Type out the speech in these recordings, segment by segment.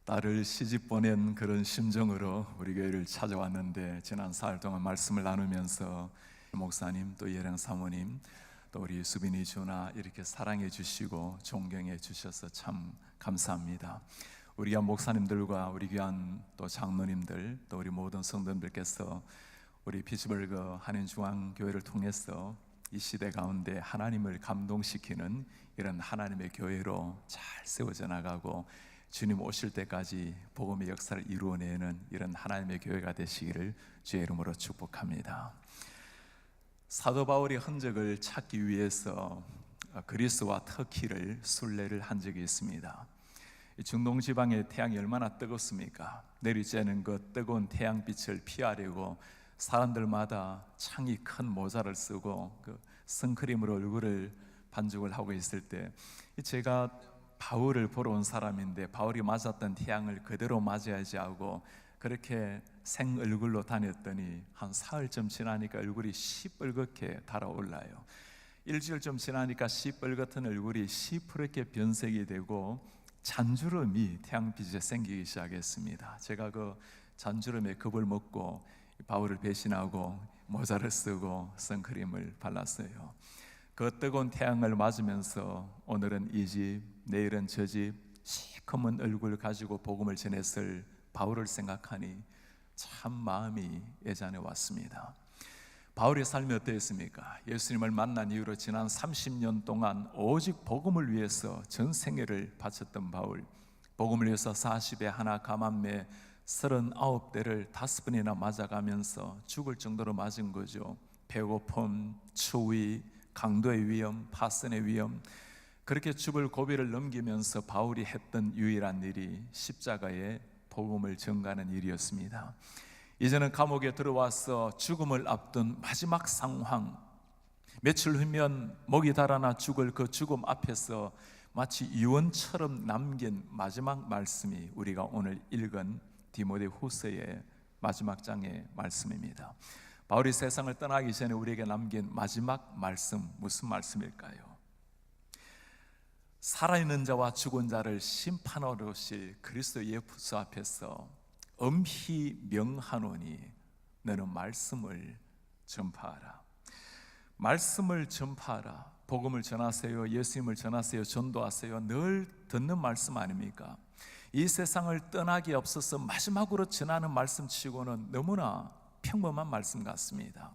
딸을 시집 보낸 그런 심정으로 우리 교회를 찾아왔는데, 지난 사흘 동안 말씀을 나누면서 목사님, 또 예령 사모님, 또 우리 수빈이 주나 이렇게 사랑해 주시고 존경해 주셔서 참 감사합니다. 우리 교회 목사님들과 우리 귀한 또 장로님들, 또 우리 모든 성도님들께서 우리 피츠버그 한인중앙교회를 통해서 이 시대 가운데 하나님을 감동시키는 이런 하나님의 교회로 잘 세워져 나가고 주님 오실 때까지 복음의 역사를 이루어내는 이런 하나님의 교회가 되시기를 주의 이름으로 축복합니다. 사도 바울의 흔적을 찾기 위해서 그리스와 터키를 순례를 한 적이 있습니다. 중동 지방의 태양이 얼마나 뜨겁습니까? 내리쬐는 그 뜨거운 태양빛을 피하려고 사람들마다 창이 큰 모자를 쓰고 그 선크림으로 얼굴을 반죽을 하고 있을 때, 제가 바울을 보러 온 사람인데 바울이 맞았던 태양을 그대로 맞아야지 하고 그렇게 생 얼굴로 다녔더니 한 사흘쯤 지나니까 얼굴이 시뻘겋게 달아올라요. 일주일쯤 지나니까 시뻘겋은 얼굴이 시퍼렇게 변색이 되고 잔주름이 태양빛에 생기기 시작했습니다. 제가 그 잔주름에 겁을 먹고 바울을 배신하고 모자를 쓰고 선크림을 발랐어요. 그 뜨거운 태양을 맞으면서 오늘은 이 집, 내일은 저 집, 시커먼 얼굴 가지고 복음을 전했을 바울을 생각하니 참 마음이 애잔해 왔습니다. 바울의 삶이 어땠습니까? 예수님을 만난 이후로 지난 30년 동안 오직 복음을 위해서 전 생애를 바쳤던 바울, 복음을 위해서 40에 하나 감암매 39대를 5번이나 맞아가면서 죽을 정도로 맞은 거죠. 배고픔, 추위, 강도의 위험, 파선의 위험, 그렇게 죽을 고비를 넘기면서 바울이 했던 유일한 일이 십자가에 복음을 전가하는 일이었습니다. 이제는 감옥에 들어와서 죽음을 앞둔 마지막 상황, 며칠 후면 목이 달아나 죽을 그 죽음 앞에서 마치 유언처럼 남긴 마지막 말씀이 우리가 오늘 읽은 디모데 후서의 마지막 장의 말씀입니다. 바울이 세상을 떠나기 전에 우리에게 남긴 마지막 말씀, 무슨 말씀일까요? 살아있는 자와 죽은 자를 심판하러 오실 그리스도 예수 앞에서 엄히 명하노니 너는 말씀을 전파하라. 말씀을 전파하라. 복음을 전하세요. 예수님을 전하세요. 전도하세요. 늘 듣는 말씀 아닙니까? 이 세상을 떠나기 앞서서 마지막으로 전하는 말씀치고는 너무나 평범한 말씀 같습니다.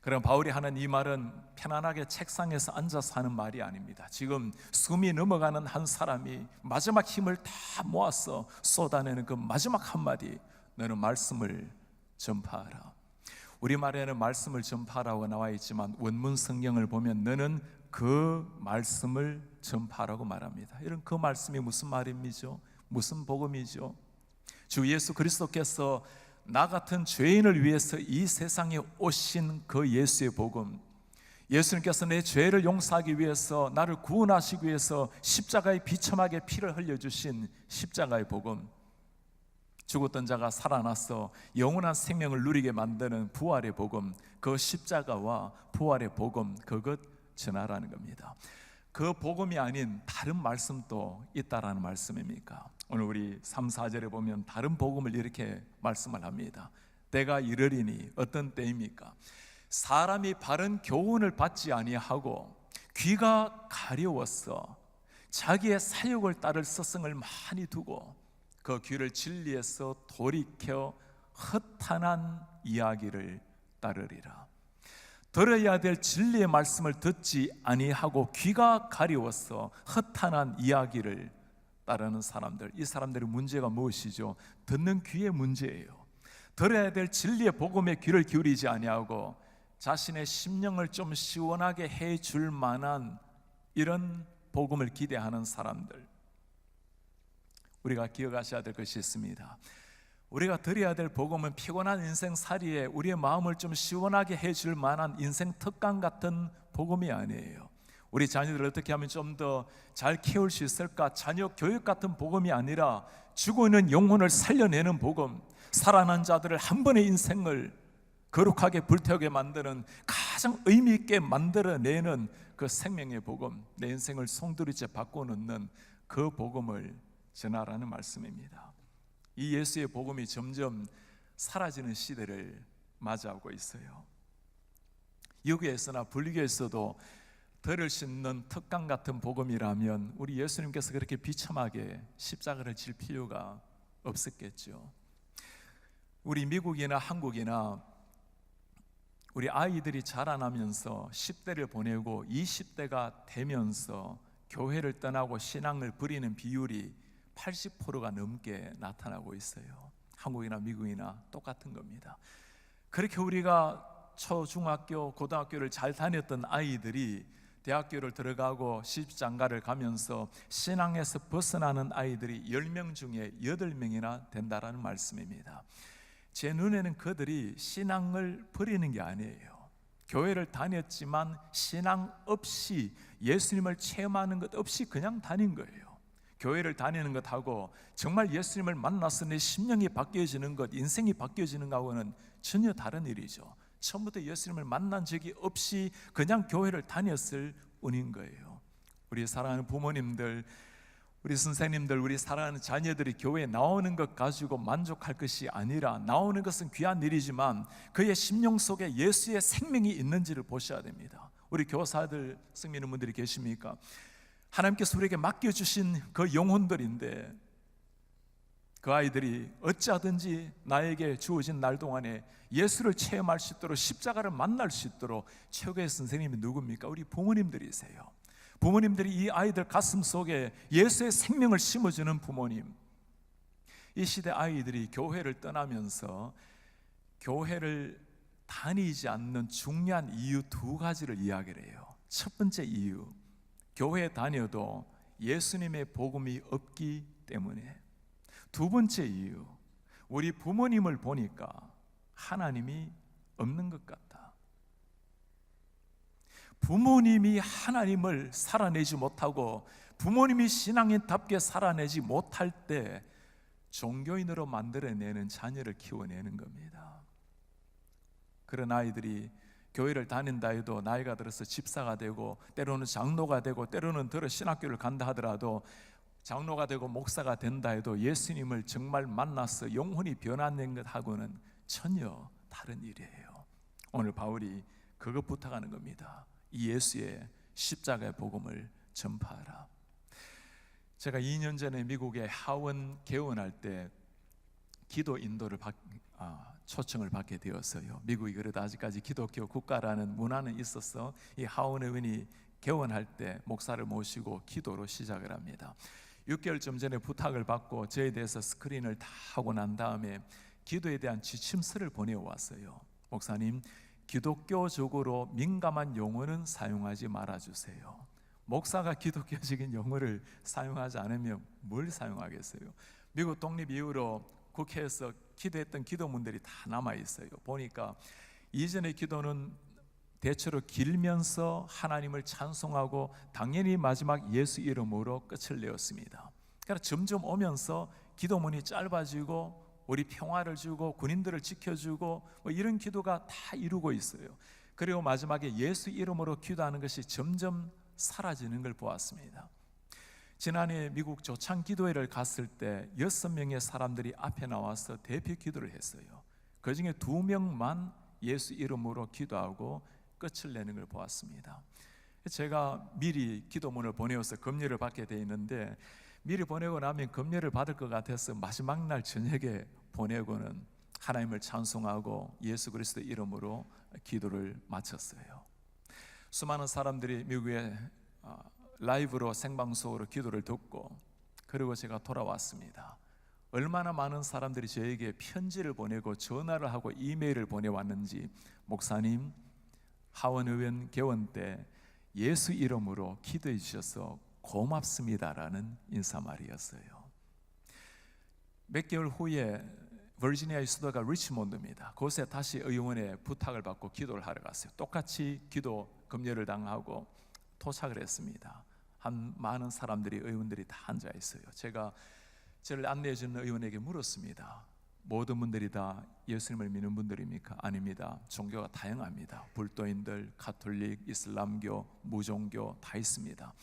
그럼 바울이 하는 이 말은 편안하게 책상에서 앉아서 하는 말이 아닙니다. 지금 숨이 넘어가는 한 사람이 마지막 힘을 다 모아서 쏟아내는 그 마지막 한마디, 너는 말씀을 전파하라. 우리말에는 말씀을 전파하라고 나와 있지만 원문 성경을 보면 너는 그 말씀을 전파하라고 말합니다. 이런 그 말씀이 무슨 말입니까? 무슨 복음이죠? 주 예수 그리스도께서 나 같은 죄인을 위해서 이 세상에 오신 그 예수의 복음, 예수님께서 내 죄를 용서하기 위해서 나를 구원하시기 위해서 십자가에 비참하게 피를 흘려주신 십자가의 복음, 죽었던 자가 살아나서 영원한 생명을 누리게 만드는 부활의 복음, 그 십자가와 부활의 복음, 그것 전하라는 겁니다. 그 복음이 아닌 다른 말씀도 있다라는 말씀입니까? 오늘 우리 3, 4절에 보면 다른 복음을 이렇게 말씀을 합니다. 때가 이르리니, 어떤 때입니까? 사람이 바른 교훈을 받지 아니하고 귀가 가려워서 자기의 사욕을 따를 서성을 많이 두고 그 귀를 진리에서 돌이켜 허탄한 이야기를 따르리라. 들어야 될 진리의 말씀을 듣지 아니하고 귀가 가려워서 허탄한 이야기를 따르는 사람들, 이 사람들의 문제가 무엇이죠? 듣는 귀의 문제예요. 들어야 될 진리의 복음에 귀를 기울이지 아니하고 자신의 심령을 좀 시원하게 해줄 만한 이런 복음을 기대하는 사람들, 우리가 기억하셔야 될 것이 있습니다. 우리가 드려야 될 복음은 피곤한 인생살이에 우리의 마음을 좀 시원하게 해줄 만한 인생 특강 같은 복음이 아니에요. 우리 자녀들을 어떻게 하면 좀 더 잘 키울 수 있을까? 자녀 교육 같은 복음이 아니라 죽어있는 영혼을 살려내는 복음, 살아난 자들을 한 번의 인생을 거룩하게 불태우게 만드는, 가장 의미 있게 만들어내는 그 생명의 복음, 내 인생을 송두리째 바꿔놓는 그 복음을 전하라는 말씀입니다. 이 예수의 복음이 점점 사라지는 시대를 맞이하고 있어요. 유교에서나 불교에서도 덜을 씹는 턱강 같은 복음이라면 우리 예수님께서 그렇게 비참하게 십자가를 질 필요가 없었겠죠. 우리 미국이나 한국이나 우리 아이들이 자라나면서 10대를 보내고 20대가 되면서 교회를 떠나고 신앙을 버리는 비율이 80%가 넘게 나타나고 있어요. 한국이나 미국이나 똑같은 겁니다. 그렇게 우리가 초, 중학교, 고등학교를 잘 다녔던 아이들이 대학교를 들어가고 시집장가를 가면서 신앙에서 벗어나는 아이들이 10명 중에 8명이나 된다라는 말씀입니다. 제 눈에는 그들이 신앙을 버리는 게 아니에요. 교회를 다녔지만 신앙 없이 예수님을 체험하는 것 없이 그냥 다닌 거예요. 교회를 다니는 것하고 정말 예수님을 만나서 내 심령이 바뀌어지는 것, 인생이 바뀌어지는 것하고는 전혀 다른 일이죠. 처음부터 예수님을 만난 적이 없이 그냥 교회를 다녔을 뿐인 거예요. 우리 사랑하는 부모님들, 우리 선생님들, 우리 사랑하는 자녀들이 교회에 나오는 것 가지고 만족할 것이 아니라, 나오는 것은 귀한 일이지만 그의 심령 속에 예수의 생명이 있는지를 보셔야 됩니다. 우리 교사들, 승민의 분들이 계십니까? 하나님께서 우리에게 맡겨주신 그 영혼들인데 그 아이들이 어찌하든지 나에게 주어진 날 동안에 예수를 체험할 수 있도록, 십자가를 만날 수 있도록 최고의 선생님이 누굽니까? 우리 부모님들이세요. 부모님들이 이 아이들 가슴 속에 예수의 생명을 심어주는 부모님. 이 시대 아이들이 교회를 떠나면서 교회를 다니지 않는 중요한 이유 2가지를 이야기를 해요. 첫 번째 이유, 교회에 다녀도 예수님의 복음이 없기 때문에. 두 번째 이유, 우리 부모님을 보니까 하나님이 없는 것 같다. 부모님이 하나님을 살아내지 못하고 부모님이 신앙인답게 살아내지 못할 때 종교인으로 만들어내는 자녀를 키워내는 겁니다. 그런 아이들이 교회를 다닌다 해도 나이가 들어서 집사가 되고 때로는 장로가 되고 때로는 들어 신학교를 간다 하더라도 장로가 되고 목사가 된다 해도 예수님을 정말 만나서 영혼이 변화된 것하고는 전혀 다른 일이에요. 오늘 바울이 그것 부탁하는 겁니다. 이 예수의 십자가의 복음을 전파하라. 제가 2년 전에 미국에 하원 개원할 때 기도 인도를 초청을 받게 되었어요. 미국이 그래도 아직까지 기독교 국가라는 문화는 있어서 이 하원 의원이 개원할 때 목사를 모시고 기도로 시작을 합니다. 6개월쯤 전에 부탁을 받고 저에 대해서 스크린을 다 하고 난 다음에 기도에 대한 지침서를 보내왔어요. 목사님, 기독교적으로 민감한 용어는 사용하지 말아주세요. 목사가 기독교적인 용어를 사용하지 않으면 뭘 사용하겠어요? 미국 독립 이후로 국회에서 기도했던 기도문들이 다 남아있어요. 보니까 이전의 기도는 대체로 길면서 하나님을 찬송하고 당연히 마지막 예수 이름으로 끝을 내었습니다. 그러니까 점점 오면서 기도문이 짧아지고 우리 평화를 주고 군인들을 지켜주고 뭐 이런 기도가 다 이루고 있어요. 그리고 마지막에 예수 이름으로 기도하는 것이 점점 사라지는 걸 보았습니다. 지난해 미국 조창 기도회를 갔을 때 6명의 사람들이 앞에 나와서 대표 기도를 했어요. 그 중에 2명만 예수 이름으로 기도하고 끝을 내는 걸 보았습니다. 제가 미리 기도문을 보내어서 검열을 받게 돼 있는데 미리 보내고 나면 검열을 받을 것 같아서 마지막 날 저녁에 보내고는 하나님을 찬송하고 예수 그리스도 이름으로 기도를 마쳤어요. 수많은 사람들이 미국에 라이브로 생방송으로 기도를 듣고 그리고 제가 돌아왔습니다. 얼마나 많은 사람들이 저에게 편지를 보내고 전화를 하고 이메일을 보내왔는지, 목사님, 하원의원 개원 때 예수 이름으로 기도해 주셔서 고맙습니다라는 인사말이었어요. 몇 개월 후에 버지니아의 수도가 리치몬드입니다. 그곳에 다시 의원의 부탁을 받고 기도를 하러 갔어요. 똑같이 기도 검열을 당하고 도착을 했습니다. 한 많은 사람들이, 의원들이 다 앉아 있어요. 제가 저를 안내해 주는 의원에게 물었습니다. 모든 분들이 다 예수님을 믿는 분들입니까? 아닙니다. 종교가 다양합니다. 불도인들, 가톨릭, 이슬람교, 무종교 다 있습니다.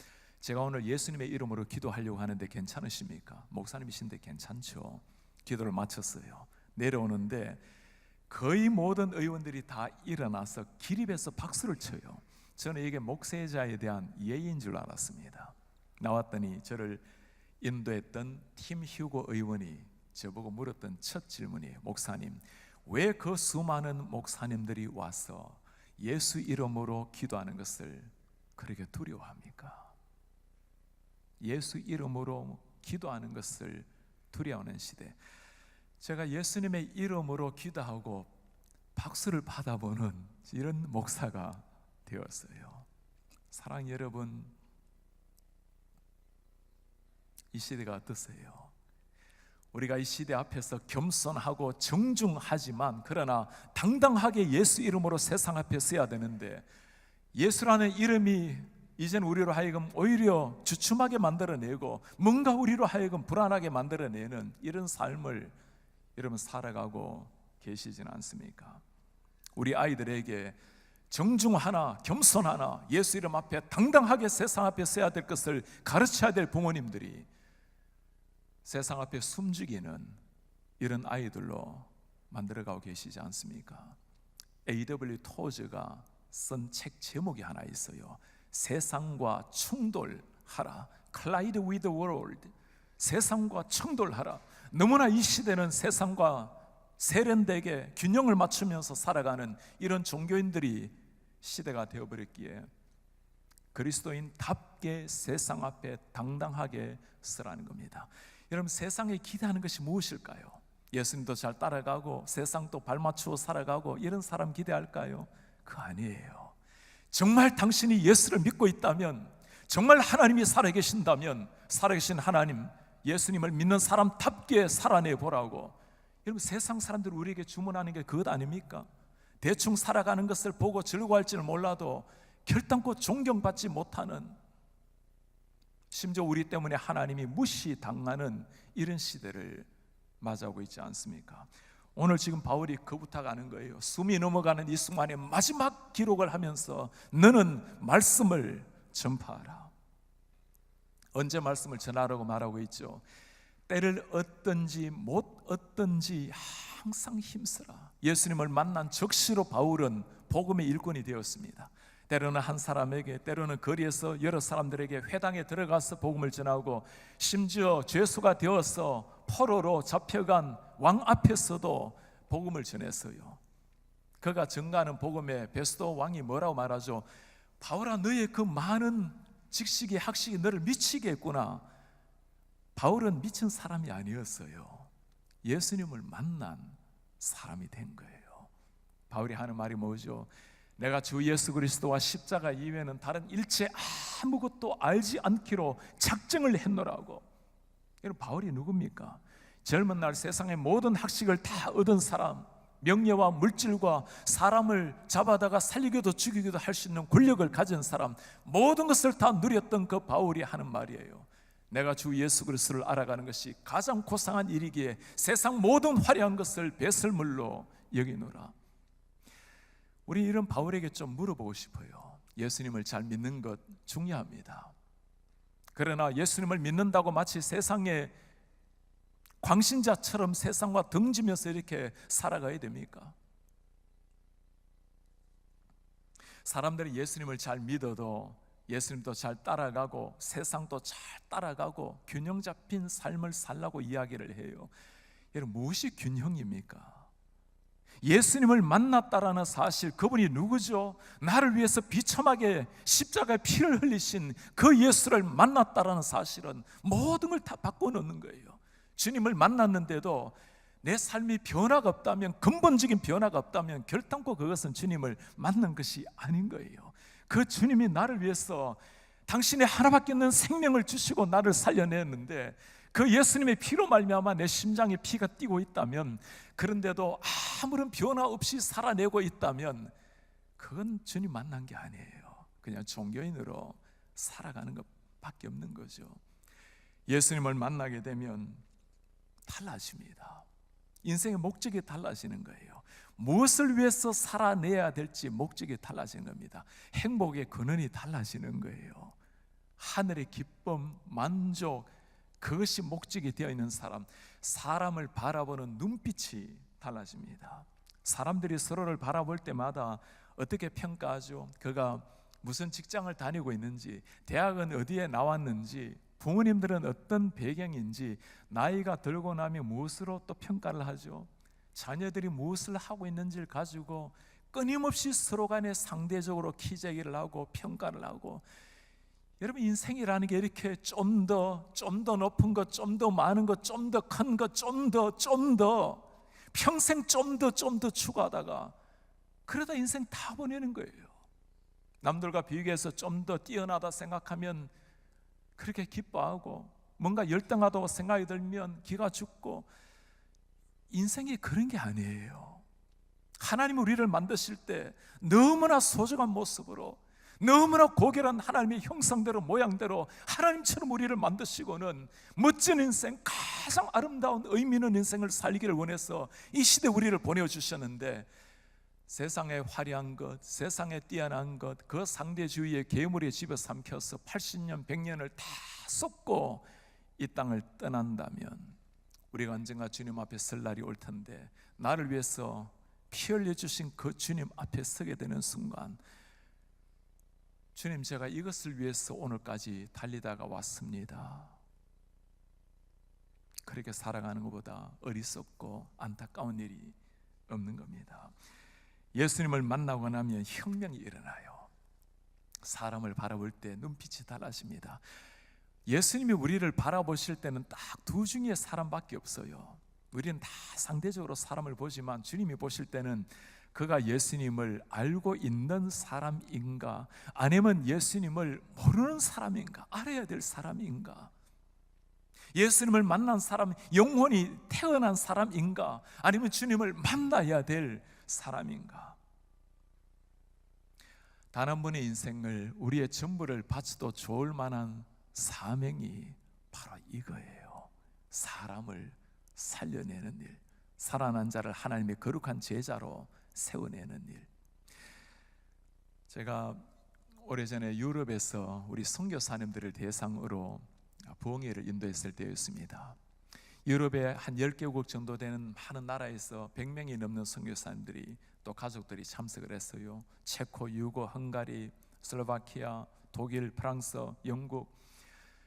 제가 오늘 예수님의 이름으로 기도하려고 하는데 괜찮으십니까? 목사님이신데 괜찮죠? 기도를 마쳤어요. 내려오는데 거의 모든 의원들이 다 일어나서 기립해서 박수를 쳐요. 저는 이게 목회자에 대한 예의인 줄 알았습니다. 나왔더니 저를 인도했던 팀 휴고 의원이 저보고 물었던 첫 질문이에요. 목사님, 왜 그 수많은 목사님들이 와서 예수 이름으로 기도하는 것을 그렇게 두려워합니까? 예수 이름으로 기도하는 것을 두려워하는 시대. 제가 예수님의 이름으로 기도하고 박수를 받아보는 이런 목사가 되었어요. 사랑 여러분, 이 시대가 어떠세요? 우리가 이 시대 앞에서 겸손하고 정중하지만 그러나 당당하게 예수 이름으로 세상 앞에 서야 되는데, 예수라는 이름이 이젠 우리로 하여금 오히려 주춤하게 만들어내고 뭔가 우리로 하여금 불안하게 만들어내는 이런 삶을 여러분 살아가고 계시지는 않습니까? 우리 아이들에게 정중하나 겸손하나 예수 이름 앞에 당당하게 세상 앞에 서야 될 것을 가르쳐야 될 부모님들이 세상 앞에 숨죽이는 이런 아이들로 만들어가고 계시지 않습니까? A.W. 토즈가 쓴 책 제목이 하나 있어요. 세상과 충돌하라. Collide with the world. 세상과 충돌하라. 너무나 이 시대는 세상과 세련되게 균형을 맞추면서 살아가는 이런 종교인들이 시대가 되어버렸기에 그리스도인답게 세상 앞에 당당하게 서라는 겁니다. 여러분, 세상에 기대하는 것이 무엇일까요? 예수님도 잘 따라가고 세상도 발맞추어 살아가고 이런 사람 기대할까요? 그거 아니에요. 정말 당신이 예수를 믿고 있다면, 정말 하나님이 살아계신다면 살아계신 하나님, 예수님을 믿는 사람답게 살아내 보라고. 여러분, 세상 사람들이 우리에게 주문하는 게 그것 아닙니까? 대충 살아가는 것을 보고 즐거워할지는 몰라도 결단코 존경받지 못하는, 심지어 우리 때문에 하나님이 무시당하는 이런 시대를 맞이하고 있지 않습니까? 오늘 지금 바울이 그 부탁하는 거예요. 숨이 넘어가는 이 순간에 마지막 기록을 하면서 너는 말씀을 전파하라. 언제 말씀을 전하라고 말하고 있죠? 때를 얻든지 못 얻든지 항상 힘쓰라. 예수님을 만난 적시로 바울은 복음의 일꾼이 되었습니다. 때로는 한 사람에게, 때로는 거리에서 여러 사람들에게 회당에 들어가서 복음을 전하고, 심지어 죄수가 되어서 포로로 잡혀간 왕 앞에서도 복음을 전했어요. 그가 전가하는 복음에 베스도 왕이 뭐라고 말하죠? 바울아, 너의 그 많은 직식이 학식이 너를 미치게 했구나. 바울은 미친 사람이 아니었어요. 예수님을 만난 사람이 된 거예요. 바울이 하는 말이 뭐죠? 내가 주 예수 그리스도와 십자가 이외에는 다른 일체 아무것도 알지 않기로 작정을 했노라고. 여러분, 바울이 누굽니까? 젊은 날 세상의 모든 학식을 다 얻은 사람, 명예와 물질과 사람을 잡아다가 살리기도 죽이기도 할 수 있는 권력을 가진 사람, 모든 것을 다 누렸던 그 바울이 하는 말이에요. 내가 주 예수 그리스도를 알아가는 것이 가장 고상한 일이기에 세상 모든 화려한 것을 배설물로 여기노라. 우리 이런 바울에게 좀 물어보고 싶어요. 예수님을 잘 믿는 것 중요합니다. 그러나 예수님을 믿는다고 마치 세상의 광신자처럼 세상과 등지면서 이렇게 살아가야 됩니까? 사람들이 예수님을 잘 믿어도 예수님도 잘 따라가고 세상도 잘 따라가고 균형 잡힌 삶을 살라고 이야기를 해요. 여러분, 무엇이 균형입니까? 예수님을 만났다라는 사실, 그분이 누구죠? 나를 위해서 비참하게 십자가에 피를 흘리신 그 예수를 만났다라는 사실은 모든 걸 다 바꿔놓는 거예요. 주님을 만났는데도 내 삶이 변화가 없다면, 근본적인 변화가 없다면 결단코 그것은 주님을 만난 것이 아닌 거예요. 그 주님이 나를 위해서 당신의 하나밖에 없는 생명을 주시고 나를 살려냈는데, 그 예수님의 피로 말미암아 내 심장에 피가 뛰고 있다면, 그런데도 아무런 변화 없이 살아내고 있다면 그건 주님 만난 게 아니에요. 그냥 종교인으로 살아가는 것밖에 없는 거죠. 예수님을 만나게 되면 달라집니다. 인생의 목적이 달라지는 거예요. 무엇을 위해서 살아내야 될지 목적이 달라지는 겁니다. 행복의 근원이 달라지는 거예요. 하늘의 기쁨, 만족, 그것이 목적이 되어 있는 사람, 사람을 바라보는 눈빛이 달라집니다. 사람들이 서로를 바라볼 때마다 어떻게 평가하죠? 그가 무슨 직장을 다니고 있는지, 대학은 어디에 나왔는지, 부모님들은 어떤 배경인지, 나이가 들고 나면 무엇으로 또 평가를 하죠? 자녀들이 무엇을 하고 있는지를 가지고 끊임없이 서로 간에 상대적으로 키재기를 하고 평가를 하고, 여러분 인생이라는 게 이렇게 좀 더 높은 것, 좀 더 많은 것, 좀 더 큰 것, 좀 더 평생 좀 더 추구하다가 그러다 인생 다 보내는 거예요. 남들과 비교해서 좀 더 뛰어나다 생각하면 그렇게 기뻐하고, 뭔가 열등하다고 생각이 들면 기가 죽고, 인생이 그런 게 아니에요. 하나님은 우리를 만드실 때 너무나 소중한 모습으로, 너무나 고결한 하나님의 형상대로 모양대로 하나님처럼 우리를 만드시고는 멋진 인생, 가장 아름다운 의미 있는 인생을 살기를 원해서 이 시대에 우리를 보내주셨는데, 세상에 화려한 것, 세상에 뛰어난 것, 그 상대주의의 괴물에 집어 삼켜서 80년, 100년을 다 쏟고 이 땅을 떠난다면 우리가 언젠가 주님 앞에 설 날이 올 텐데, 나를 위해서 피 흘려주신 그 주님 앞에 서게 되는 순간, 주님, 제가 이것을 위해서 오늘까지 달리다가 왔습니다, 그렇게 살아가는 것보다 어리석고 안타까운 일이 없는 겁니다. 예수님을 만나고 나면 혁명이 일어나요. 사람을 바라볼 때 눈빛이 달라집니다. 예수님이 우리를 바라보실 때는 딱 두 중의 사람밖에 없어요. 우리는 다 상대적으로 사람을 보지만 주님이 보실 때는 그가 예수님을 알고 있는 사람인가, 아니면 예수님을 모르는 사람인가, 알아야 될 사람인가, 예수님을 만난 사람, 영혼이 태어난 사람인가, 아니면 주님을 만나야 될 사람인가. 단 한 번의 인생을, 우리의 전부를 바쳐도 좋을 만한 사명이 바로 이거예요. 사람을 살려내는 일, 살아난 자를 하나님의 거룩한 제자로 세워내는 일. 제가 오래전에 유럽에서 우리 선교사님들을 대상으로 부흥회를 인도했을 때였습니다. 유럽에 한 10개국 정도 되는 많은 나라에서 100명이 넘는 선교사님들이, 또 가족들이 참석을 했어요. 체코, 유고, 헝가리, 슬로바키아, 독일, 프랑스, 영국.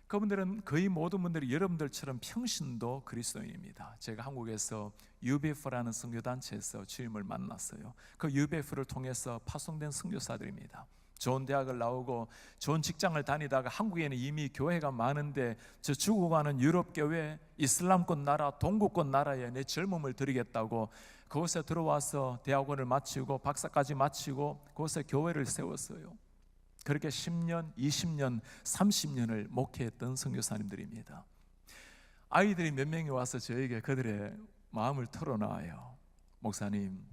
그분들은 거의 모든 분들이 여러분들처럼 평신도 그리스도인입니다. 제가 한국에서 UBF라는 선교단체에서 주님을 만났어요. 그 UBF를 통해서 파송된 선교사들입니다. 좋은 대학을 나오고 좋은 직장을 다니다가 한국에는 이미 교회가 많은데, 저 죽어가는 유럽 교회, 이슬람권 나라, 동구권 나라에 내 젊음을 드리겠다고 그곳에 들어와서 대학원을 마치고 박사까지 마치고 그곳에 교회를 세웠어요. 그렇게 10년, 20년, 30년을 목회했던 선교사님들입니다. 아이들이 몇 명이 와서 저에게 그들의 마음을 털어놔요. 목사님,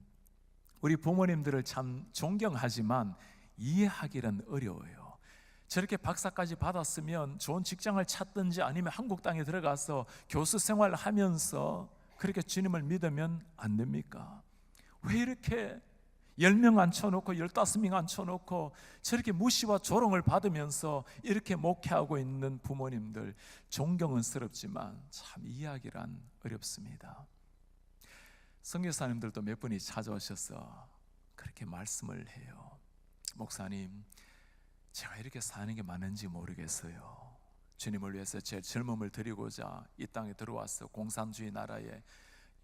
우리 부모님들을 참 존경하지만 이해하기는 어려워요. 저렇게 박사까지 받았으면 좋은 직장을 찾든지 아니면 한국 땅에 들어가서 교수 생활을 하면서 그렇게 주님을 믿으면 안 됩니까? 왜 이렇게 10명 앉혀놓고 15명 앉혀놓고 저렇게 무시와 조롱을 받으면서 이렇게 목회하고 있는 부모님들, 존경은 스럽지만 참 이해하기란 어렵습니다. 선교사님들도 몇 분이 찾아오셔서 그렇게 말씀을 해요. 목사님, 제가 이렇게 사는 게 맞는지 모르겠어요. 주님을 위해서 제 젊음을 드리고자 이 땅에 들어와서 공산주의 나라에,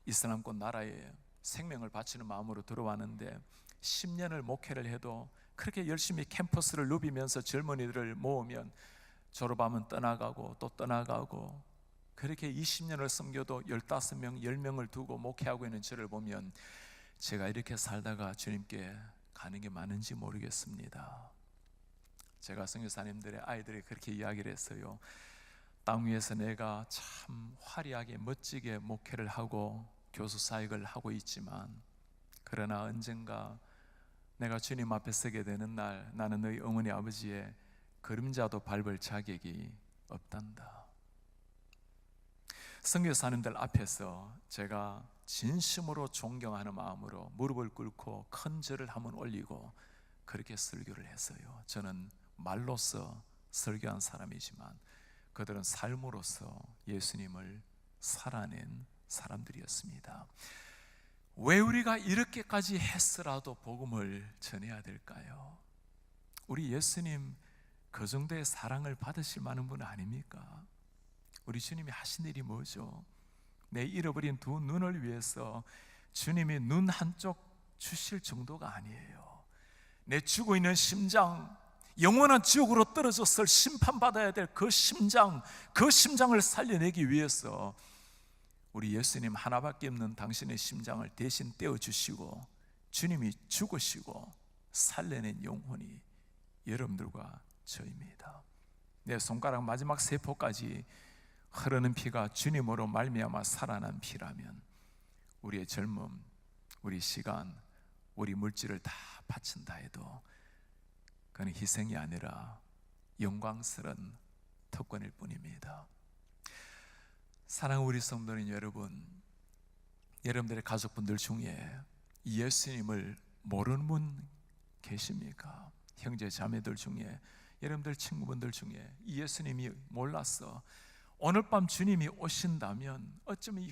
이슬람권 나라에 생명을 바치는 마음으로 들어왔는데 10년을 목회를 해도 그렇게 열심히 캠퍼스를 누비면서 젊은이들을 모으면 졸업하면 떠나가고 또 떠나가고, 그렇게 20년을 섬겨도 15명, 10명을 두고 목회하고 있는 저를 보면 제가 이렇게 살다가 주님께 가는 게 맞는지 모르겠습니다. 제가 선교사님들의 아이들이 그렇게 이야기를 했어요. 땅 위에서 내가 참 화려하게 멋지게 목회를 하고 교수 사역을 하고 있지만, 그러나 언젠가 내가 주님 앞에 서게 되는 날 나는 너희 어머니 아버지의 그림자도 밟을 자격이 없단다. 선교사님들 앞에서 제가 진심으로 존경하는 마음으로 무릎을 꿇고 큰 절을 한번 올리고 그렇게 설교를 했어요. 저는 말로써 설교한 사람이지만 그들은 삶으로서 예수님을 살아낸 사람들이었습니다. 왜 우리가 이렇게까지 했으라도 복음을 전해야 될까요? 우리 예수님 그 정도의 사랑을 받으실 만한 분 아닙니까? 우리 주님이 하신 일이 뭐죠? 내 잃어버린 두 눈을 위해서 주님이 눈 한쪽 주실 정도가 아니에요. 내 죽어 있는 심장, 영원한 지옥으로 떨어졌을 심판받아야 될 그 심장을 살려내기 위해서 우리 예수님 하나밖에 없는 당신의 심장을 대신 떼어주시고 주님이 죽으시고 살려낸 영혼이 여러분들과 저입니다. 내 손가락 마지막 세포까지 흐르는 피가 주님으로 말미암아 살아난 피라면 우리의 젊음, 우리 시간, 우리 물질을 다 바친다 해도 그건 희생이 아니라 영광스러운 특권일 뿐입니다. 사랑하는 우리 성도는 여러분, 여러분들의 가족분들 중에 예수님을 모르는 분 계십니까? 형제 자매들 중에, 여러분들 친구분들 중에 예수님이 몰라서 오늘 밤 주님이 오신다면 어쩌면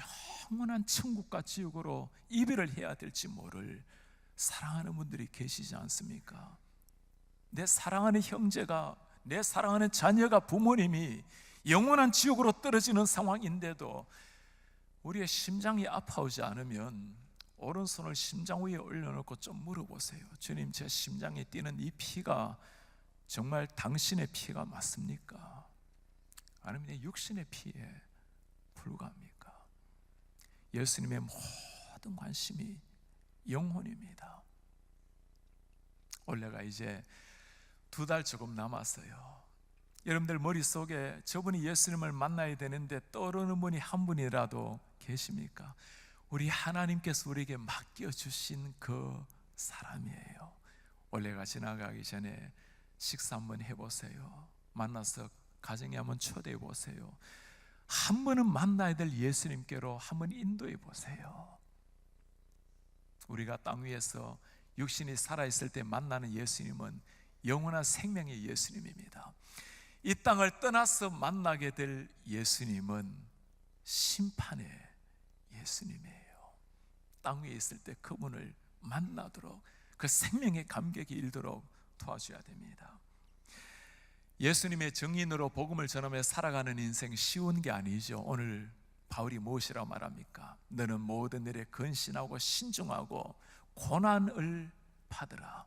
영원한 천국과 지옥으로 이별을 해야 될지 모를 사랑하는 분들이 계시지 않습니까? 내 사랑하는 형제가, 내 사랑하는 자녀가, 부모님이 영원한 지옥으로 떨어지는 상황인데도 우리의 심장이 아파오지 않으면 오른손을 심장 위에 올려놓고 좀 물어보세요. 주님, 제 심장에 뛰는 이 피가 정말 당신의 피가 맞습니까? 아니면 육신의 피에 불과합니까? 예수님의 모든 관심이 영혼입니다. 올해가 이제 2달 조금 남았어요. 여러분들 머릿속에 저분이 예수님을 만나야 되는데 떠오르는 분이 한 분이라도 계십니까? 우리 하나님께서 우리에게 맡겨주신 그 사람이에요. 올해가 지나가기 전에 식사 한번 해보세요. 만나서 가정에 한번 초대해 보세요. 한 번은 만나야 될 예수님께로 한번 인도해 보세요. 우리가 땅 위에서 육신이 살아있을 때 만나는 예수님은 영원한 생명의 예수님입니다. 이 땅을 떠나서 만나게 될 예수님은 심판의 예수님이에요. 땅 위에 있을 때 그분을 만나도록, 그 생명의 감격이 일도록 도와줘야 됩니다. 예수님의 증인으로 복음을 전하며 살아가는 인생 쉬운 게 아니죠. 오늘 바울이 무엇이라고 말합니까? 너는 모든 일에 근신하고 신중하고 고난을 받으라.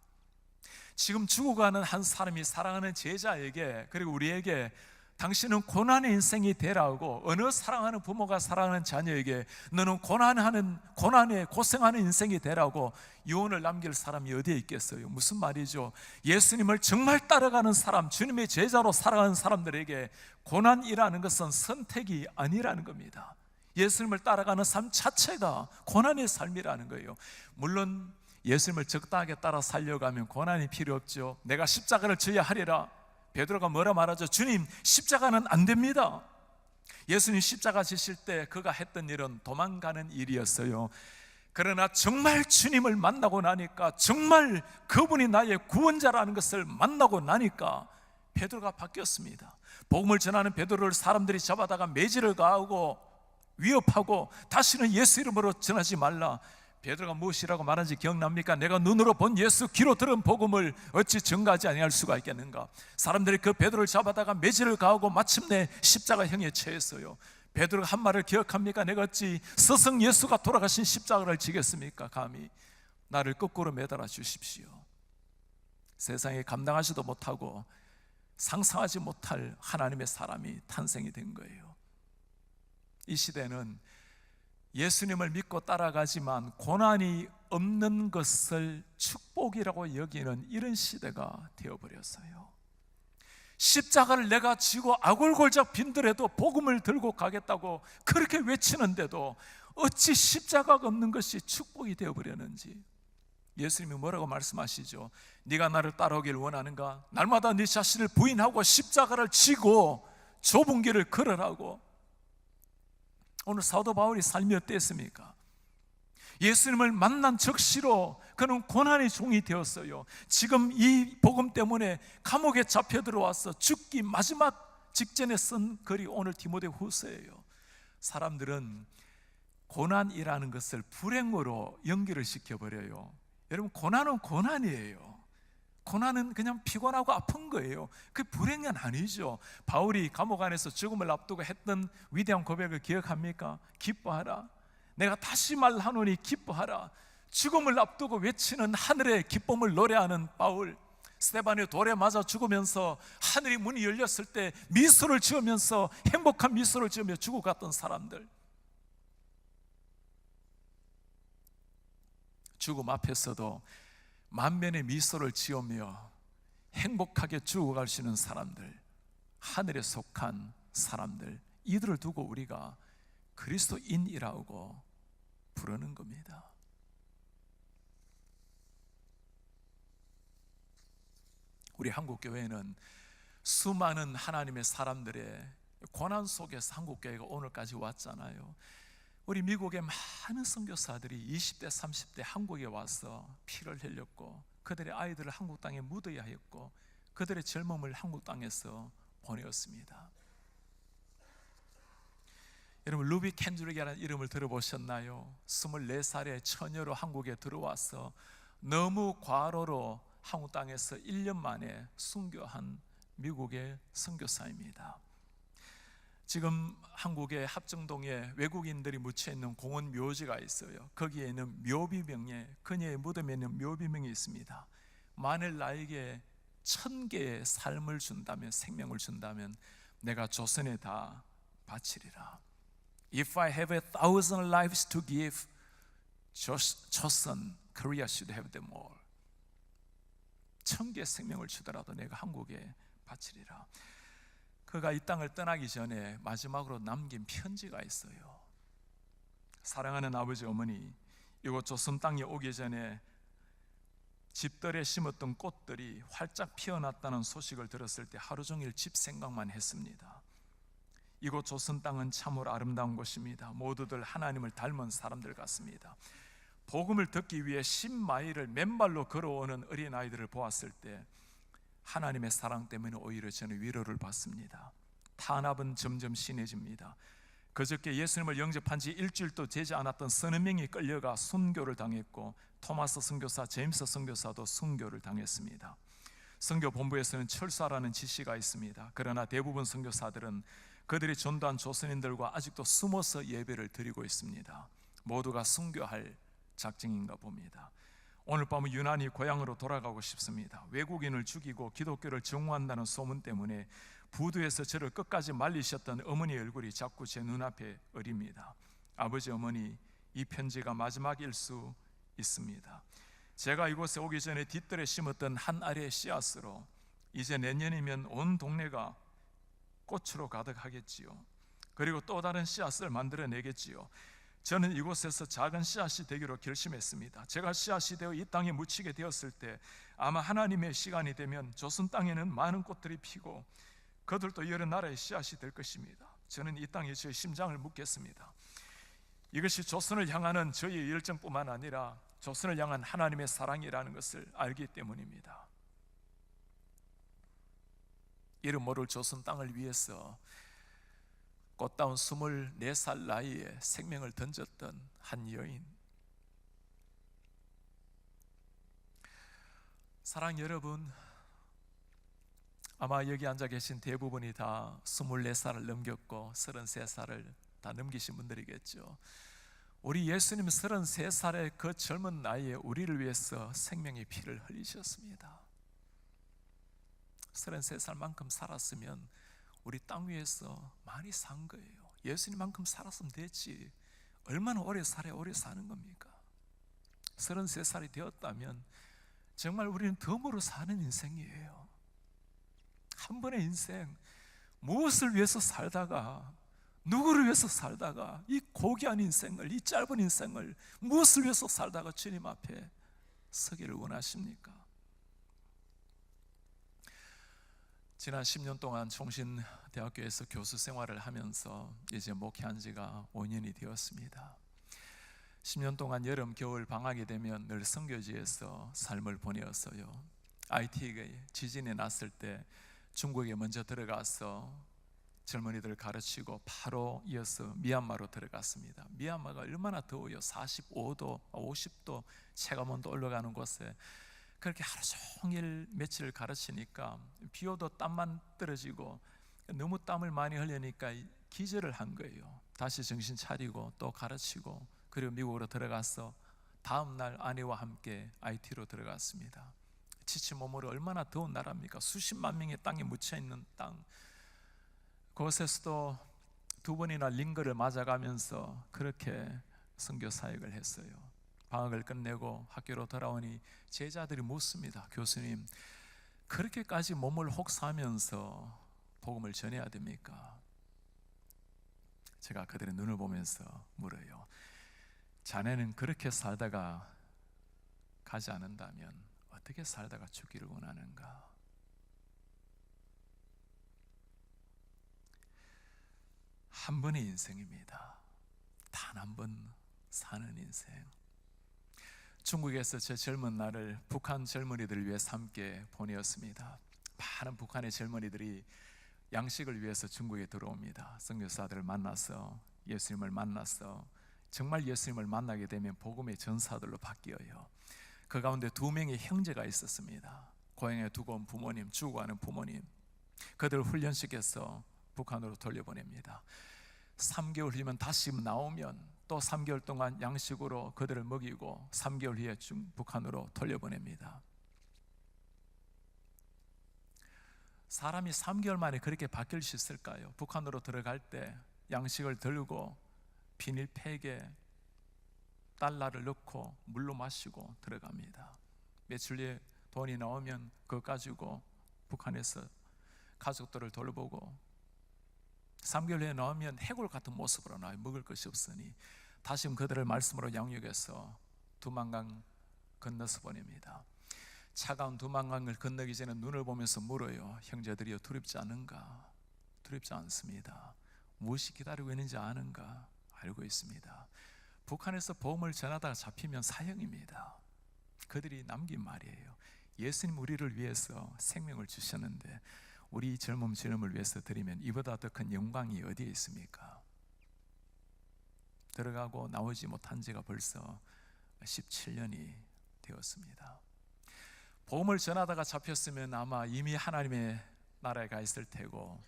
지금 죽어가는 한 사람이 사랑하는 제자에게, 그리고 우리에게 당신은 고난의 인생이 되라고, 어느 사랑하는 부모가 사랑하는 자녀에게 너는 고난에 고생하는 인생이 되라고 유언을 남길 사람이 어디에 있겠어요? 무슨 말이죠? 예수님을 정말 따라가는 사람, 주님의 제자로 살아가는 사람들에게 고난이라는 것은 선택이 아니라는 겁니다. 예수님을 따라가는 삶 자체가 고난의 삶이라는 거예요. 물론 예수님을 적당하게 따라 살려가면 고난이 필요 없죠. 내가 십자가를 져야 하리라. 베드로가 뭐라 말하죠? 주님, 십자가는 안 됩니다. 예수님 십자가 지실 때 그가 했던 일은 도망가는 일이었어요. 그러나 정말 주님을 만나고 나니까, 정말 그분이 나의 구원자라는 것을 만나고 나니까 베드로가 바뀌었습니다. 복음을 전하는 베드로를 사람들이 잡아다가 매질을 가하고 위협하고 다시는 예수 이름으로 전하지 말라. 베드로가 무엇이라고 말하는지 기억납니까? 내가 눈으로 본 예수, 귀로 들은 복음을 어찌 전가하지 아니할 수가 있겠는가? 사람들이 그 베드로를 잡아다가 매질을 가하고 마침내 십자가형에 처했어요. 베드로가 한 말을 기억합니까? 내가 어찌 스승 예수가 돌아가신 십자가를 지겠습니까? 감히 나를 거꾸로 매달아 주십시오. 세상에 감당하지도 못하고 상상하지 못할 하나님의 사람이 탄생이 된 거예요. 이 시대는 예수님을 믿고 따라가지만 고난이 없는 것을 축복이라고 여기는 이런 시대가 되어버렸어요. 십자가를 내가 지고 아골골짝 빈들에도 복음을 들고 가겠다고 그렇게 외치는데도 어찌 십자가가 없는 것이 축복이 되어버렸는지. 예수님이 뭐라고 말씀하시죠? 네가 나를 따라오길 원하는가? 날마다 네 자신을 부인하고 십자가를 지고 좁은 길을 걸으라고. 오늘 사도 바울이 삶이 어땠습니까? 예수님을 만난 적시로 그는 고난의 종이 되었어요. 지금 이 복음 때문에 감옥에 잡혀 들어와서 죽기 마지막 직전에 쓴 글이 오늘 디모데후서예요. 사람들은 고난이라는 것을 불행으로 연결을 시켜버려요. 여러분, 고난은 고난이에요. 고난은 그냥 피곤하고 아픈 거예요. 그 불행은 아니죠. 바울이 감옥 안에서 죽음을 앞두고 했던 위대한 고백을 기억합니까? 기뻐하라, 내가 다시 말하노니 기뻐하라. 죽음을 앞두고 외치는 하늘의 기쁨을 노래하는 바울, 스데반의 돌에 맞아 죽으면서 하늘의 문이 열렸을 때 미소를 지으면서 행복한 미소를 지으며 죽어갔던 사람들, 죽음 앞에서도 만면의 미소를 지으며 행복하게 죽어갈 수 있는 사람들, 하늘에 속한 사람들, 이들을 두고 우리가 그리스도인이라고 부르는 겁니다. 우리 한국교회는 수많은 하나님의 사람들의 고난 속에서 한국교회가 오늘까지 왔잖아요. 우리 미국의 많은 선교사들이 20대 30대 한국에 와서 피를 흘렸고, 그들의 아이들을 한국 땅에 묻어야 했고, 그들의 젊음을 한국 땅에서 보내었습니다. 여러분, 루비 켄드릭이라는 이름을 들어보셨나요? 24살의 처녀로 한국에 들어와서 너무 과로로 한국 땅에서 1년 만에 순교한 미국의 선교사입니다. 지금 한국의 합정동에 외국인들이 묻혀있는 공원 묘지가 있어요. 거기에는 묘비명에, 그녀의 무덤에 있는 묘비명이 있습니다. 만일 나에게 1000개의 삶을 준다면, 생명을 준다면 내가 조선에 다 바치리라. If I have 1,000 lives to give, 조선, Korea should have them all. 1000개의 생명을 주더라도 내가 한국에 바치리라. 그가 이 땅을 떠나기 전에 마지막으로 남긴 편지가 있어요. 사랑하는 아버지 어머니, 이곳 조선 땅에 오기 전에 집들에 심었던 꽃들이 활짝 피어났다는 소식을 들었을 때 하루 종일 집 생각만 했습니다. 이곳 조선 땅은 참으로 아름다운 곳입니다. 모두들 하나님을 닮은 사람들 같습니다. 복음을 듣기 위해 10마일을 맨발로 걸어오는 어린아이들을 보았을 때 하나님의 사랑 때문에 오히려 저는 위로를 받습니다. 탄압은 점점 심해집니다. 그저께 예수님을 영접한 지 일주일도 되지 않았던 서너 명이 끌려가 순교를 당했고, 토마스 선교사, 제임스 선교사도 순교를 당했습니다. 선교 본부에서는 철수하라는 지시가 있습니다. 그러나 대부분 선교사들은 그들이 전도한 조선인들과 아직도 숨어서 예배를 드리고 있습니다. 모두가 순교할 작정인가 봅니다. 오늘 밤은 유난히 고향으로 돌아가고 싶습니다. 외국인을 죽이고 기독교를 정오한다는 소문 때문에 부두에서 저를 끝까지 말리셨던 어머니의 얼굴이 자꾸 제 눈앞에 어립니다. 아버지, 어머니, 이 편지가 마지막일 수 있습니다. 제가 이곳에 오기 전에 뒷뜰에 심었던 한 알의 씨앗으로 이제 내년이면 온 동네가 꽃으로 가득하겠지요. 그리고 또 다른 씨앗을 만들어내겠지요. 저는 이곳에서 작은 씨앗이 되기로 결심했습니다. 제가 씨앗이 되어 이 땅에 묻히게 되었을 때 아마 하나님의 시간이 되면 조선 땅에는 많은 꽃들이 피고 그들도 여러 나라의 씨앗이 될 것입니다. 저는 이 땅에 저의 심장을 묻겠습니다. 이것이 조선을 향하는 저희의 열정뿐만 아니라 조선을 향한 하나님의 사랑이라는 것을 알기 때문입니다. 이름 모를 조선 땅을 위해서 꽃다운 24살 나이에 생명을 던졌던 한 여인. 사랑 여러분, 아마 여기 앉아 계신 대부분이 다 24살을 넘겼고 33살을 다 넘기신 분들이겠죠. 우리 예수님 33살의 그 젊은 나이에 우리를 위해서 생명의 피를 흘리셨습니다. 33살만큼 살았으면 우리 땅 위에서 많이 산 거예요. 예수님만큼 살았으면 됐지. 얼마나 오래 살아야 오래 사는 겁니까? 33살이 되었다면 정말 우리는 덤으로 사는 인생이에요. 한 번의 인생, 무엇을 위해서 살다가, 누구를 위해서 살다가, 이 고귀한 인생을, 이 짧은 인생을 무엇을 위해서 살다가 주님 앞에 서기를 원하십니까? 지난 10년 동안 종신대학교에서 교수 생활을 하면서 이제 목회한 지가 5년이 되었습니다. 10년 동안 여름, 겨울 방학이 되면 늘 선교지에서 삶을 보내었어요. IT가 지진이 났을 때 중국에 먼저 들어가서 젊은이들을 가르치고 바로 이어서 미얀마로 들어갔습니다. 미얀마가 얼마나 더워요. 45도, 50도 체감온도 올라가는 곳에 그렇게 하루 종일 며칠을 가르치니까 비 오도 땀만 떨어지고 너무 땀을 많이 흘리니까 기절을 한 거예요. 다시 정신 차리고 또 가르치고, 그리고 미국으로 들어가서 다음 날 아내와 함께 IT로 들어갔습니다. 지친 몸으로, 얼마나 더운 나라입니까? 수십만 명의 땅에 묻혀있는 땅, 그곳에서도 2번이나 링거를 맞아가면서 그렇게 선교 사역을 했어요. 방학을 끝내고 학교로 돌아오니 제자들이 묻습니다. 교수님, 그렇게까지 몸을 혹사하면서 복음을 전해야 됩니까? 제가 그들의 눈을 보면서 물어요. 자네는 그렇게 살다가 가지 않는다면 어떻게 살다가 죽기를 원하는가? 한 번의 인생입니다. 단 한 번 사는 인생. 중국에서 제 젊은 날을 북한 젊은이들을 위해서 함께 보내었습니다. 많은 북한의 젊은이들이 양식을 위해서 중국에 들어옵니다. 선교사들을 만나서 예수님을 만나서 정말 예수님을 만나게 되면 복음의 전사들로 바뀌어요. 그 가운데 2명의 형제가 있었습니다. 고향에 두고 온 부모님, 죽어가는 부모님, 그들을 훈련시켜서 북한으로 돌려보냅니다. 3개월 후면 다시 나오면 또 3개월 동안 양식으로 그들을 먹이고 3개월 후에 북한으로 돌려보냅니다. 사람이 3개월 만에 그렇게 바뀔 수 있을까요? 북한으로 들어갈 때 양식을 들고 비닐팩에 달러를 넣고 물로 마시고 들어갑니다. 며칠 뒤에 돈이 나오면 그거 가지고 북한에서 가족들을 돌보고, 3개월 후에 나오면 해골 같은 모습으로 나와요. 먹을 것이 없으니 다시 그들을 말씀으로 양육해서 두만강 건너서 보냅니다. 차가운 두만강을 건너기 전에 눈을 보면서 물어요. 형제들이여, 두렵지 않은가? 두렵지 않습니다. 무엇이 기다리고 있는지 아는가? 알고 있습니다. 북한에서 복음을 전하다가 잡히면 사형입니다. 그들이 남긴 말이에요. 예수님 우리를 위해서 생명을 주셨는데 우리 젊음을 위해서 드리면 이보다 더 큰 영광이 어디에 있습니까? 들어가고 나오지 못한 지가 벌써 17년이 되었습니다. 복음을 전하다가 잡혔으면 아마 이미 하나님의 나라에 가 있을 테고,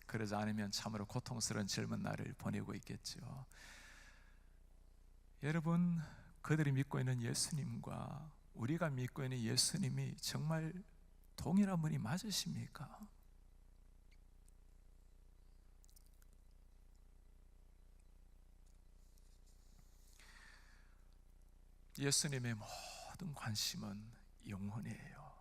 그러지 않으면 참으로 고통스러운 젊은 날을 보내고 있겠죠. 여러분, 그들이 믿고 있는 예수님과 우리가 믿고 있는 예수님이 정말 동일한 분이 맞으십니까? 예수님의 모든 관심은 영혼이에요.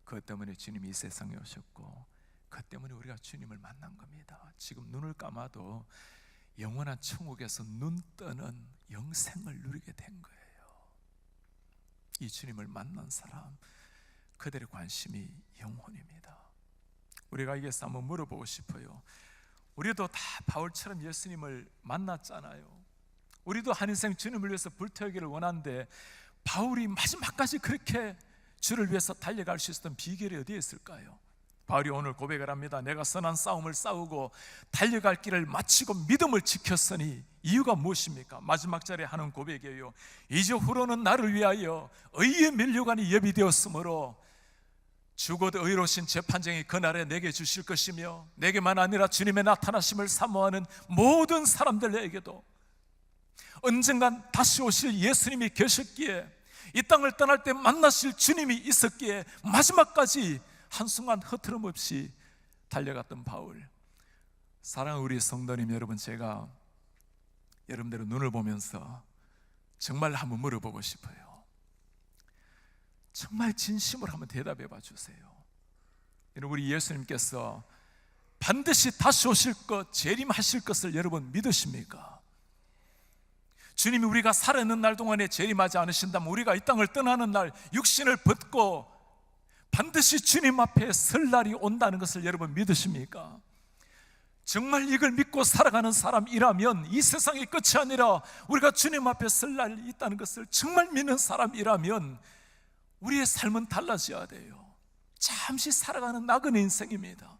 그것 때문에 주님이 이 세상에 오셨고, 그것 때문에 우리가 주님을 만난 겁니다. 지금 눈을 감아도 영원한 천국에서 눈 뜨는 영생을 누리게 된 거예요. 이 주님을 만난 사람, 그들의 관심이 영혼입니다. 우리가 이게서 한번 물어보고 싶어요. 우리도 다 바울처럼 예수님을 만났잖아요. 우리도 한 인생 주님을 위해서 불태우기를 원하는데, 바울이 마지막까지 그렇게 주를 위해서 달려갈 수 있었던 비결이 어디에 있을까요? 바울이 오늘 고백을 합니다. 내가 선한 싸움을 싸우고 달려갈 길을 마치고 믿음을 지켰으니, 이유가 무엇입니까? 마지막 절에 하는 고백이에요. 이제 후로는 나를 위하여 의의 면류관이 예비되었으므로 죽어도 의로우신 재판장이 그날에 내게 주실 것이며, 내게만 아니라 주님의 나타나심을 사모하는 모든 사람들에게도 언젠간 다시 오실 예수님이 계셨기에, 이 땅을 떠날 때 만나실 주님이 있었기에 마지막까지 한순간 흐트럼 없이 달려갔던 바울. 사랑하는 우리 성도님 여러분, 제가 여러분들의 눈을 보면서 정말 한번 물어보고 싶어요. 정말 진심으로 한번 대답해 봐 주세요. 우리 예수님께서 반드시 다시 오실 것, 재림하실 것을 여러분 믿으십니까? 주님이 우리가 살아있는 날 동안에 재림하지 않으신다면, 우리가 이 땅을 떠나는 날 육신을 벗고 반드시 주님 앞에 설 날이 온다는 것을 여러분 믿으십니까? 정말 이걸 믿고 살아가는 사람이라면, 이 세상의 끝이 아니라 우리가 주님 앞에 설 날이 있다는 것을 정말 믿는 사람이라면 우리의 삶은 달라져야 돼요. 잠시 살아가는 나그네 인생입니다.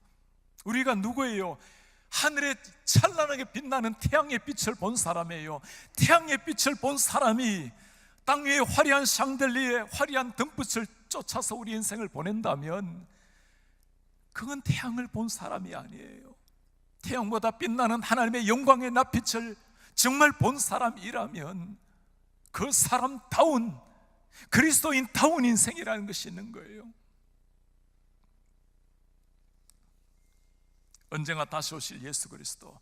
우리가 누구예요? 하늘에 찬란하게 빛나는 태양의 빛을 본 사람이에요. 태양의 빛을 본 사람이 땅 위에 화려한 샹들리에 화려한 등불을 쫓아서 우리 인생을 보낸다면 그건 태양을 본 사람이 아니에요. 태양보다 빛나는 하나님의 영광의 낯빛을 정말 본 사람이라면 그 사람다운, 그리스도인다운 인생이라는 것이 있는 거예요. 언젠가 다시 오실 예수 그리스도,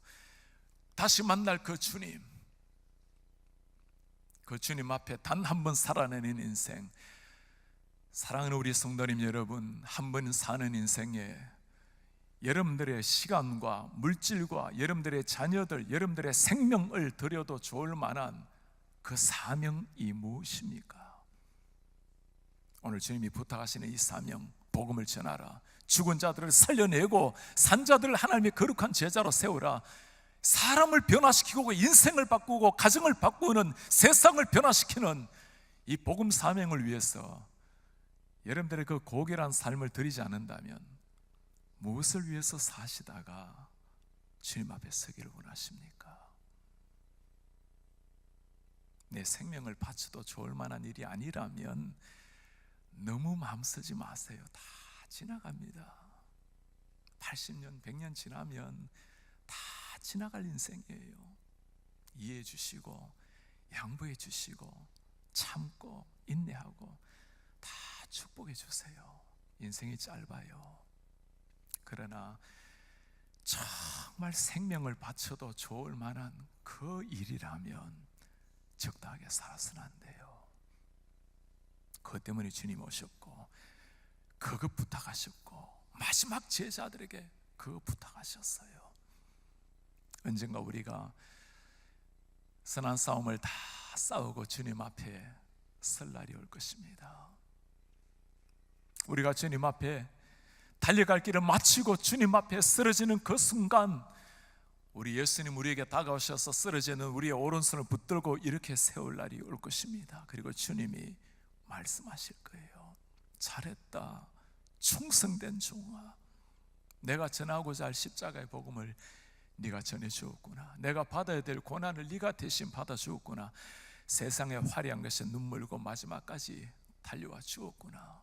다시 만날 그 주님, 그 주님 앞에 단 한 번 살아내는 인생, 사랑하는 우리 성도님 여러분, 한 번 사는 인생에 여러분들의 시간과 물질과 여러분들의 자녀들, 여러분들의 생명을 드려도 좋을 만한 그 사명이 무엇입니까? 오늘 주님이 부탁하시는 이 사명, 복음을 전하라, 죽은 자들을 살려내고 산 자들을 하나님의 거룩한 제자로 세우라, 사람을 변화시키고 인생을 바꾸고 가정을 바꾸는, 세상을 변화시키는 이 복음 사명을 위해서 여러분들의 그 고결한 삶을 드리지 않는다면 무엇을 위해서 사시다가 주님 앞에 서기를 원하십니까? 내 생명을 바쳐도 좋을 만한 일이 아니라면 너무 마음 쓰지 마세요. 다 지나갑니다. 80년, 100년 지나면 다 지나갈 인생이에요. 이해해 주시고 양보해 주시고 참고 인내하고 다 축복해 주세요. 인생이 짧아요. 그러나 정말 생명을 바쳐도 좋을 만한 그 일이라면 적당하게 살아서는 안 돼요. 그것 때문에 주님 오셨고 그거 부탁하셨고 마지막 제자들에게 그거 부탁하셨어요. 언젠가 우리가 선한 싸움을 다 싸우고 주님 앞에 설 날이 올 것입니다. 우리가 주님 앞에 달려갈 길을 마치고 주님 앞에 쓰러지는 그 순간 우리 예수님 우리에게 다가오셔서 쓰러지는 우리의 오른손을 붙들고 이렇게 세울 날이 올 것입니다. 그리고 주님이 말씀하실 거예요. 잘했다, 충성된 종아, 내가 전하고자 할 십자가의 복음을 네가 전해주었구나. 내가 받아야 될 고난을 네가 대신 받아주었구나. 세상에 화려한 것에 눈물고 마지막까지 달려와 주었구나.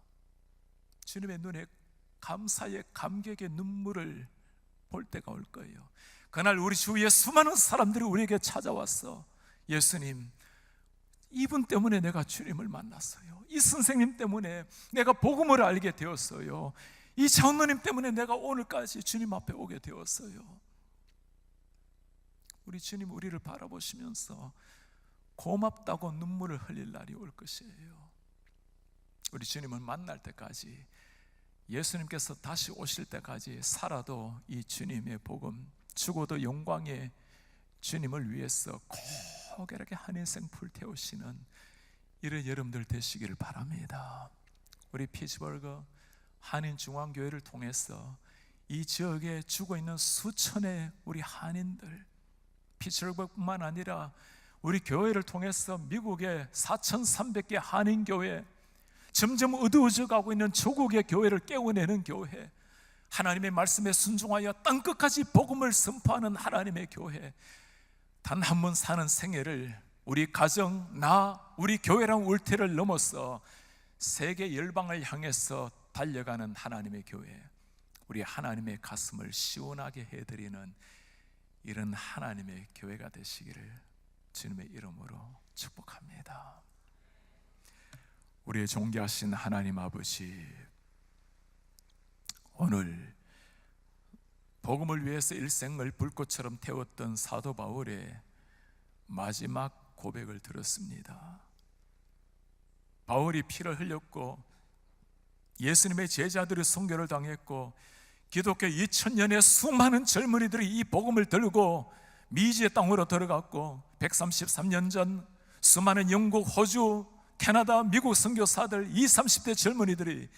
주님의 눈에 감사의 감격의 눈물을 볼 때가 올 거예요. 그날 우리 주위에 수많은 사람들이 우리에게 찾아왔어. 예수님, 이분 때문에 내가 주님을 만났어요. 이 선생님 때문에 내가 복음을 알게 되었어요. 이 장로님 때문에 내가 오늘까지 주님 앞에 오게 되었어요. 우리 주님 우리를 바라보시면서 고맙다고 눈물을 흘릴 날이 올 것이에요. 우리 주님을 만날 때까지, 예수님께서 다시 오실 때까지 살아도 이 주님의 복음, 죽어도 영광의 주님을 위해서 고결하게 한 인생 불태우시는 이런 여러분들 되시기를 바랍니다. 우리 피츠버그 한인중앙교회를 통해서 이 지역에 죽어있는 수천의 우리 한인들, 피츠버그뿐만 아니라 우리 교회를 통해서 미국의 4,300개 한인교회, 점점 어두워져 가고 있는 조국의 교회를 깨워내는 교회, 하나님의 말씀에 순종하여 땅끝까지 복음을 선포하는 하나님의 교회, 단 한 번 사는 생애를 우리 가정, 우리 교회랑 울태를 넘어서 세계 열방을 향해서 달려가는 하나님의 교회, 우리 하나님의 가슴을 시원하게 해드리는 이런 하나님의 교회가 되시기를 주님의 이름으로 축복합니다. 우리의 존귀하신 하나님 아버지, 오늘 복음을 위해서 일생을 불꽃처럼 태웠던 사도 바울의 마지막 고백을 들었습니다. 바울이 피를 흘렸고 예수님의 제자들이 순교를 당했고 기독교 2000년의 수많은 젊은이들이 이 복음을 들고 미지의 땅으로 들어갔고 133년 전 수많은 영국, 호주, 캐나다, 미국 선교사들 20, 30대 젊은이들이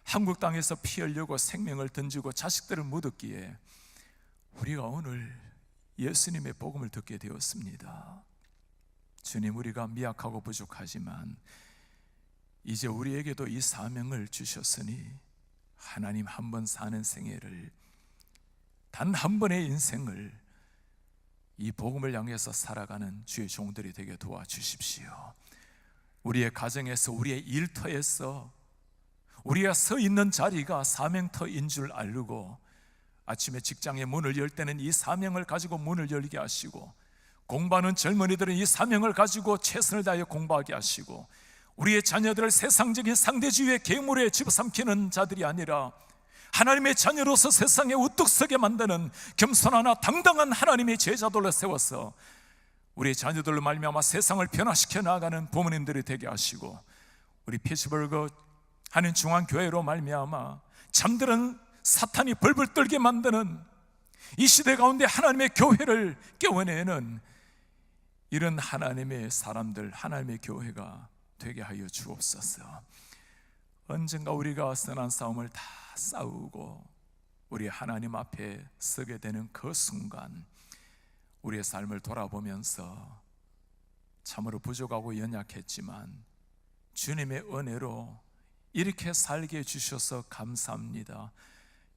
한국 땅에서 피 흘리고 생명을 던지고 자식들을 묻었기에 우리가 오늘 예수님의 복음을 듣게 되었습니다. 주님, 우리가 미약하고 부족하지만 이제 우리에게도 이 사명을 주셨으니 하나님 한 번 사는 생애를 단 한 번의 인생을 이 복음을 향해서 살아가는 주의 종들이 되게 도와주십시오. 우리의 가정에서, 우리의 일터에서, 우리가 서 있는 자리가 사명터인 줄 알고 아침에 직장의 문을 열 때는 이 사명을 가지고 문을 열게 하시고, 공부하는 젊은이들은 이 사명을 가지고 최선을 다하여 공부하게 하시고, 우리의 자녀들을 세상적인 상대주의의 계물에 집어삼키는 자들이 아니라 하나님의 자녀로서 세상에 우뚝 서게 만드는 겸손하나 당당한 하나님의 제자들로 세워서 우리의 자녀들로 말미암아 세상을 변화시켜 나가는 부모님들이 되게 하시고, 우리 피츠버그 하는 중앙교회로 말미암아 잠들은 사탄이 벌벌 떨게 만드는 이 시대 가운데 하나님의 교회를 깨워내는 이런 하나님의 사람들, 하나님의 교회가 되게 하여 주옵소서. 언젠가 우리가 선한 싸움을 다 싸우고 우리 하나님 앞에 서게 되는 그 순간, 우리의 삶을 돌아보면서 참으로 부족하고 연약했지만 주님의 은혜로 이렇게 살게 해주셔서 감사합니다,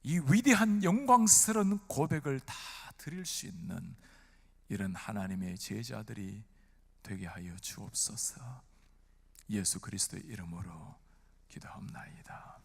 이 위대한 영광스러운 고백을 다 드릴 수 있는 이런 하나님의 제자들이 되게 하여 주옵소서. 예수 그리스도의 이름으로 기도합나이다.